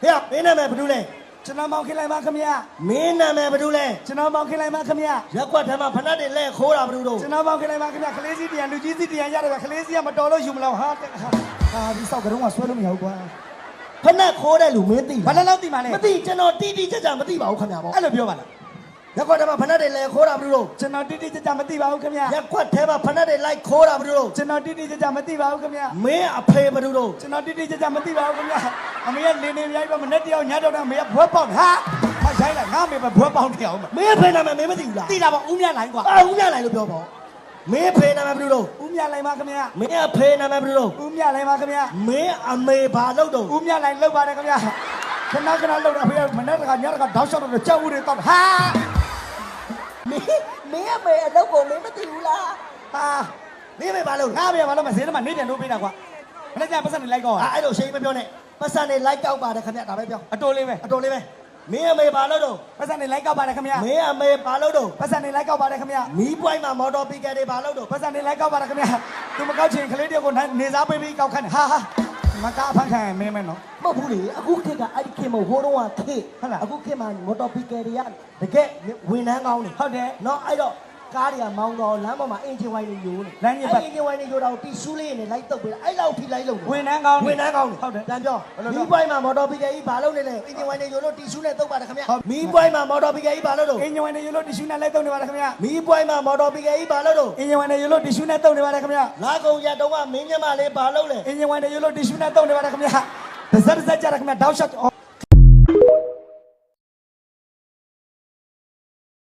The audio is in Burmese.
呀，没那么不住嘞， ကျွန်တော်မောင်ခင်လိုက်ပါခင်ဗျာ 没那么不住嘞， ကျွန်တော်မောင်ခင်လိုက်ပါခင်ဗျာ 人家他妈碰到的来喝了不住 ကျွန်တော်မောင်ခင်လိုက်ပါခင်ဗျာခလေးစီတရားလူကြီးစီတရားရတယ်ခလေးစီကမတော်လို့ယူမလို့ဟာဒီစောက်ကတုံးကဆွဲလို့မရဘူးကွာ 碰到喝的路没地， ဘာလဲလောက်တိမှလဲ 没地，真的滴滴这这没地吧？我看见不？ အဲ့လိုပြောပါလား 人家他妈碰到的来喝了不住， ကျွန်တော်တိတိကျကျမသိပါဘူးခင်ဗျာ 人家他妈碰到的来喝了不住， ကျွန်တော်တိတိကျကျမသိပါဘူးခင်ဗျာ 没阿赔不住， ကျွန်တော်တိတိကျကျမသိပါဘူးခင်ဗျာအမေကလင်းနေရိုက်ပါမနဲ့တယောက်ညတော့အမေကဘွဲပေါက်ဟာမဆိုင်လားငါအမေပဲဘွဲပေါက်နေအောင်မ 没赔那么没地啦， သိတာပေါ့ဦးမြလိုက်ကွာ 啊，我家来了不要跑，没赔那么不住， ဦးမြလိုက်ပါခင်ဗျာ 没阿赔那么不住， ဦးမြလိုက်ပါခင်ဗျာ 没阿没爬路都， ဦးမြလိုက်လောက်ပါတယ်ခင်ဗျာခဏခဏလောက်တာဖေကမနဲ့တကညတကတောက်လျှောက်တော့ကြောက်ဦးတွေတော့ဟာ 没阿没阿路过没地啦， ဟာ 没没爬路， ငါမေဘာလို့မဈေးထဲမှာနေပြန်လို့ပေးတာကွာမနေ့ကပတ်စံနေလိုက်ကော 啊，哎，都谁没标呢？不是你来搞吧的，看见打白标， အတိုးလေးပဲ 啊，多哩没？没阿没爬路都， ပတ်စံနေလိုက်ကောက်ပါတယ်ခင်ဗျာ 没阿没爬路都， ပတ်စံနေလိုက်ကောက်ပါတယ်ခင်ဗျာ 米不嘛毛多比个的爬路都， ပတ်စံနေလိုက်ကောက်ပါတယ်ခင်ဗျာသူမကောက်ချင်ကလေးတယောက်ကိုနေစားပေးပြီးကောက်ခန့်ဟာဟာမကားဖန်ခံမင်းမဲနော် မဟုတ်ဘူးလေအခုခေတ်ကအဲ့ဒီခေတ်မဟိုတော့ခေတ်ဟုတ်လားအခုခေတ်မှာမော်တော်ဘီကယ်တွေကတကယ်ဝန်ထမ်းကောင်းနေ ဟုတ်တယ် နော်အဲ့တော့ကားတွေကမောင်းတော့လမ်းပေါ်မှာအင်ဂျင်ဝိုင်းတွေညိုးနေ လမ်းညစ်ပတ် အင်ဂျင်ဝိုင်းတွေညိုးတော့တီရှူးလေးနဲ့လိုက်တုပ်ပေးတာအဲ့လောက်ထိလိုက်လို့ ဝန်ထမ်းကောင်း ဝန်ထမ်းကောင်းနေ ဟုတ်တယ် တန်ပြော ဘယ်လိုလဲ မီးပွိုင်းမှာမော်တော်ဘီကယ်ကြီးဘာလုပ်နေလဲအင်ဂျင်ဝိုင်းတွေညိုးလို့တီရှူးနဲ့တုပ်ပါတယ်ခင်ဗျ ဟုတ် မီးပွိုင်းမှာမော်တော်ဘီကယ်ကြီးဘာလုပ်တော့ အင်ဂျင်ဝင်နေရလို့တ िश ူးနဲ့လိုက်တော့နေပါတယ်ခင်ဗျာ မီးပွိုင်းမှာမော်တော်ဘီကယ်ကြီးဘာလုပ်တော့ အင်ဂျင်ဝင်နေရလို့တ िश ူးနဲ့တုံနေပါတယ်ခင်ဗျာ လာကုန်ရတော့ကမင်းညမလေးဘာလုပ်လဲ အင်ဂျင်ဝင်နေရလို့တ िश ူးနဲ့တုံနေပါတယ်ခင်ဗျာတစ်စက်ကြရခင်ဗျာတောက်ရှော့